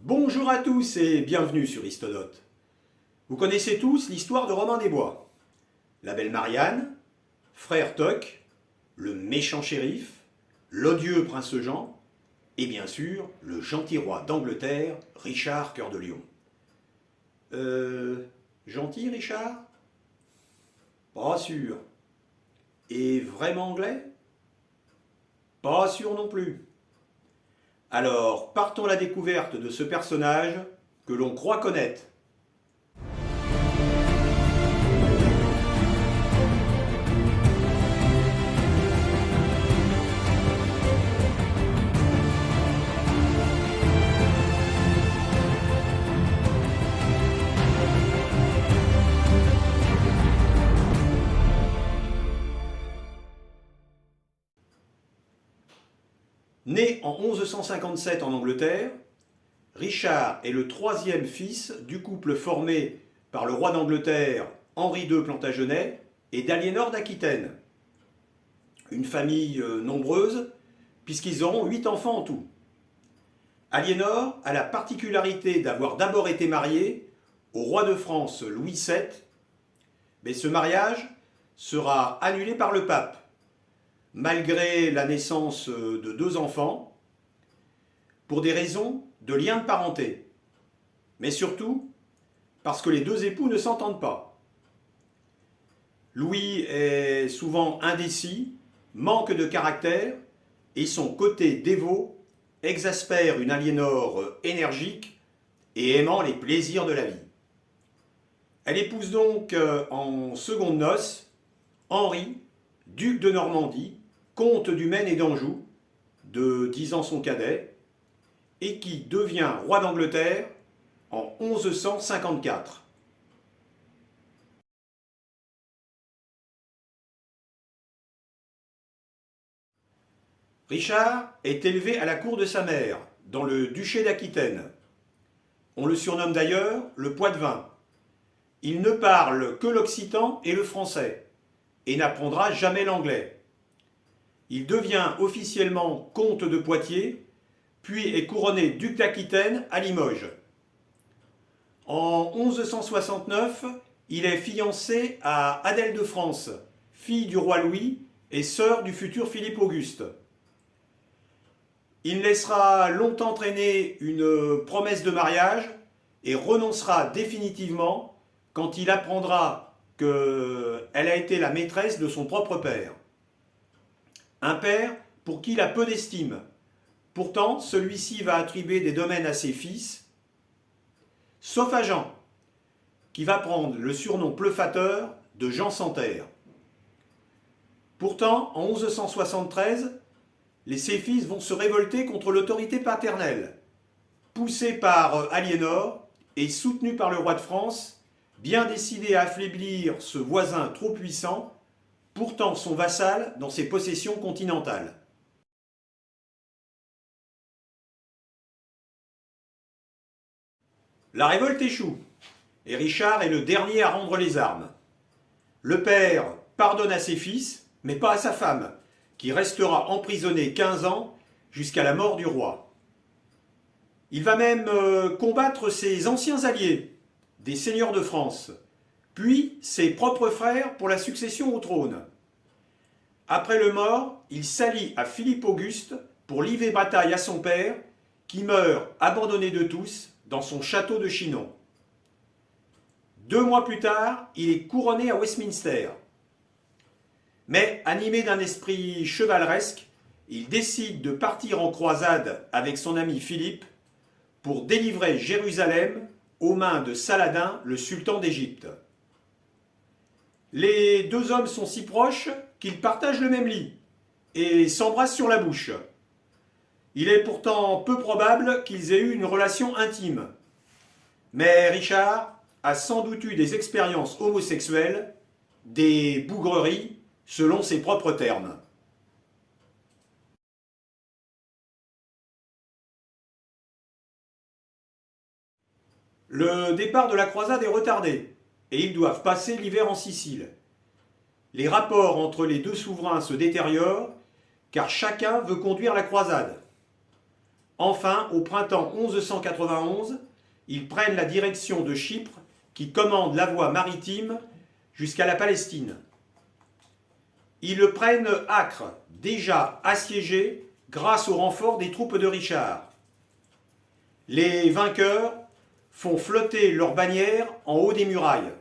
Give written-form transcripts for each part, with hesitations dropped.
Bonjour à tous et bienvenue sur Histodote. Vous connaissez tous l'histoire de Robin des Bois. La belle Marianne, frère Toc, le méchant shérif, l'odieux prince Jean et bien sûr le gentil roi d'Angleterre, Richard Cœur de Lion. Gentil Richard? Pas sûr. Et vraiment anglais? Pas sûr non plus. Alors, partons à la découverte de ce personnage que l'on croit connaître. Né en 1157 en Angleterre, Richard est le troisième fils du couple formé par le roi d'Angleterre Henri II Plantagenet et d'Aliénor d'Aquitaine. Une famille nombreuse, puisqu'ils auront 8 enfants en tout. Aliénor a la particularité d'avoir d'abord été mariée au roi de France Louis VII, mais ce mariage sera annulé par le pape, malgré la naissance de 2 enfants, pour des raisons de lien de parenté, mais surtout parce que les 2 époux ne s'entendent pas. Louis est souvent indécis, manque de caractère, et son côté dévot exaspère une Aliénor énergique et aimant les plaisirs de la vie. Elle épouse donc en secondes noces Henri, duc de Normandie, comte du Maine et d'Anjou, de 10 ans son cadet, et qui devient roi d'Angleterre en 1154. Richard est élevé à la cour de sa mère, dans le duché d'Aquitaine. On le surnomme d'ailleurs le Poitevin. Il ne parle que l'occitan et le français, et n'apprendra jamais l'anglais. Il devient officiellement comte de Poitiers, puis est couronné duc d'Aquitaine à Limoges. En 1169, il est fiancé à Adèle de France, fille du roi Louis et sœur du futur Philippe Auguste. Il laissera longtemps traîner une promesse de mariage et renoncera définitivement quand il apprendra qu'elle a été la maîtresse de son propre père. Un père pour qui il a peu d'estime. Pourtant, celui-ci va attribuer des domaines à ses fils, sauf à Jean, qui va prendre le surnom pleufateur de Jean sans terre. Pourtant, en 1173, ses fils vont se révolter contre l'autorité paternelle. Poussés par Aliénor et soutenus par le roi de France, bien décidé à affaiblir ce voisin trop puissant, pourtant son vassal dans ses possessions continentales. La révolte échoue, et Richard est le dernier à rendre les armes. Le père pardonne à ses fils, mais pas à sa femme, qui restera emprisonnée 15 ans jusqu'à la mort du roi. Il va même combattre ses anciens alliés, des seigneurs de France, puis ses propres frères pour la succession au trône. Après le mort, il s'allie à Philippe Auguste pour livrer bataille à son père, qui meurt abandonné de tous dans son château de Chinon. 2 mois plus tard, il est couronné à Westminster. Mais animé d'un esprit chevaleresque, il décide de partir en croisade avec son ami Philippe pour délivrer Jérusalem aux mains de Saladin, le sultan d'Égypte. Les 2 hommes sont si proches qu'ils partagent le même lit et s'embrassent sur la bouche. Il est pourtant peu probable qu'ils aient eu une relation intime. Mais Richard a sans doute eu des expériences homosexuelles, des bougreries, selon ses propres termes. Le départ de la croisade est retardé, et ils doivent passer l'hiver en Sicile. Les rapports entre les 2 souverains se détériorent, car chacun veut conduire la croisade. Enfin, au printemps 1191, ils prennent la direction de Chypre qui commande la voie maritime jusqu'à la Palestine. Ils prennent Acre, déjà assiégé grâce au renfort des troupes de Richard. Les vainqueurs font flotter leurs bannières en haut des murailles.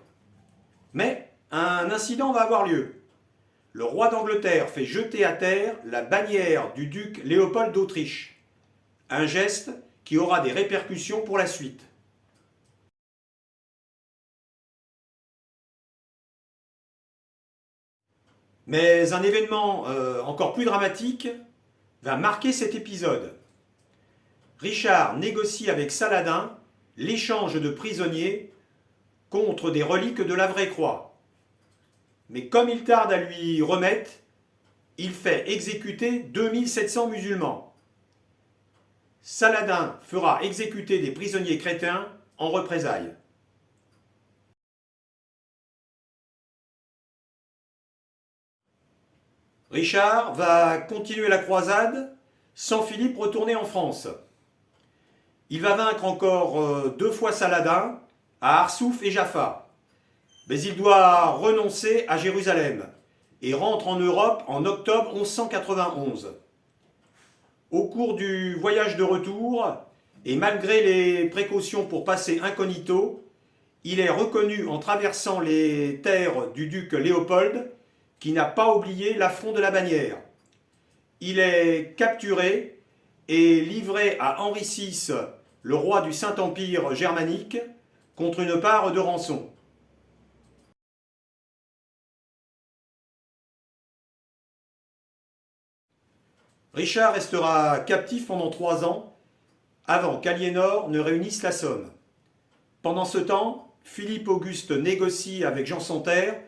Mais un incident va avoir lieu. Le roi d'Angleterre fait jeter à terre la bannière du duc Léopold d'Autriche. Un geste qui aura des répercussions pour la suite. Mais un événement encore plus dramatique va marquer cet épisode. Richard négocie avec Saladin l'échange de prisonniers contre des reliques de la vraie croix. Mais comme il tarde à lui remettre, il fait exécuter 2700 musulmans. Saladin fera exécuter des prisonniers chrétiens en représailles. Richard va continuer la croisade sans Philippe retourner en France. Il va vaincre encore 2 fois Saladin à Arsouf et Jaffa. Mais il doit renoncer à Jérusalem et rentre en Europe en octobre 1191. Au cours du voyage de retour, et malgré les précautions pour passer incognito, il est reconnu en traversant les terres du duc Léopold, qui n'a pas oublié l'affront de la bannière. Il est capturé et livré à Henri VI, le roi du Saint-Empire germanique, contre une part de rançon. Richard restera captif pendant 3 ans, avant qu'Aliénor ne réunisse la somme. Pendant ce temps, Philippe Auguste négocie avec Jean Santerre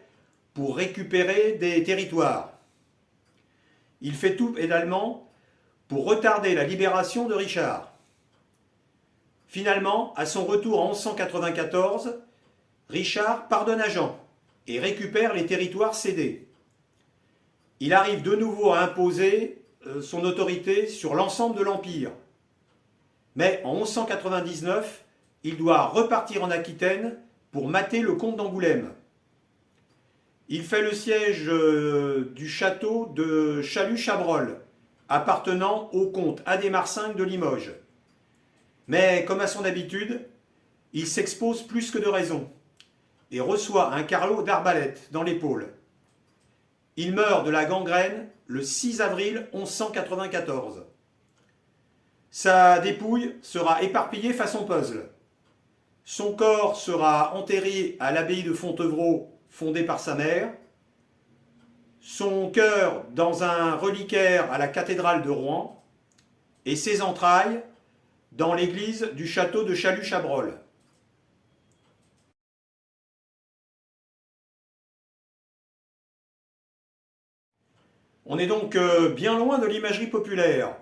pour récupérer des territoires. Il fait tout également pour retarder la libération de Richard. Finalement, à son retour en 1194, Richard pardonne à Jean et récupère les territoires cédés. Il arrive de nouveau à imposer son autorité sur l'ensemble de l'Empire. Mais en 1199, il doit repartir en Aquitaine pour mater le comte d'Angoulême. Il fait le siège du château de Chalut-Chabrol, appartenant au comte Adhémar V de Limoges. Mais comme à son habitude, il s'expose plus que de raison et reçoit un carlot d'arbalète dans l'épaule. Il meurt de la gangrène le 6 avril 1194. Sa dépouille sera éparpillée façon puzzle. Son corps sera enterré à l'abbaye de Fontevraud, fondée par sa mère. Son cœur dans un reliquaire à la cathédrale de Rouen. Et ses entrailles dans l'église du château de Chalut-Chabrol. On est donc bien loin de l'imagerie populaire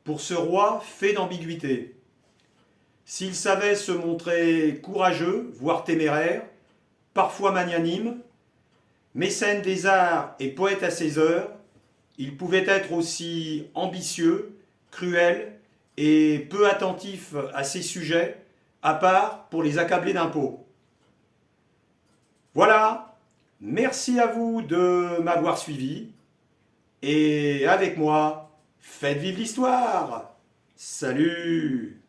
pour ce roi fait d'ambiguïté. S'il savait se montrer courageux, voire téméraire, parfois magnanime, mécène des arts et poète à ses heures, il pouvait être aussi ambitieux, cruel et peu attentif à ses sujets, à part pour les accabler d'impôts. Voilà, merci à vous de m'avoir suivi, et avec moi, faites vivre l'histoire. Salut!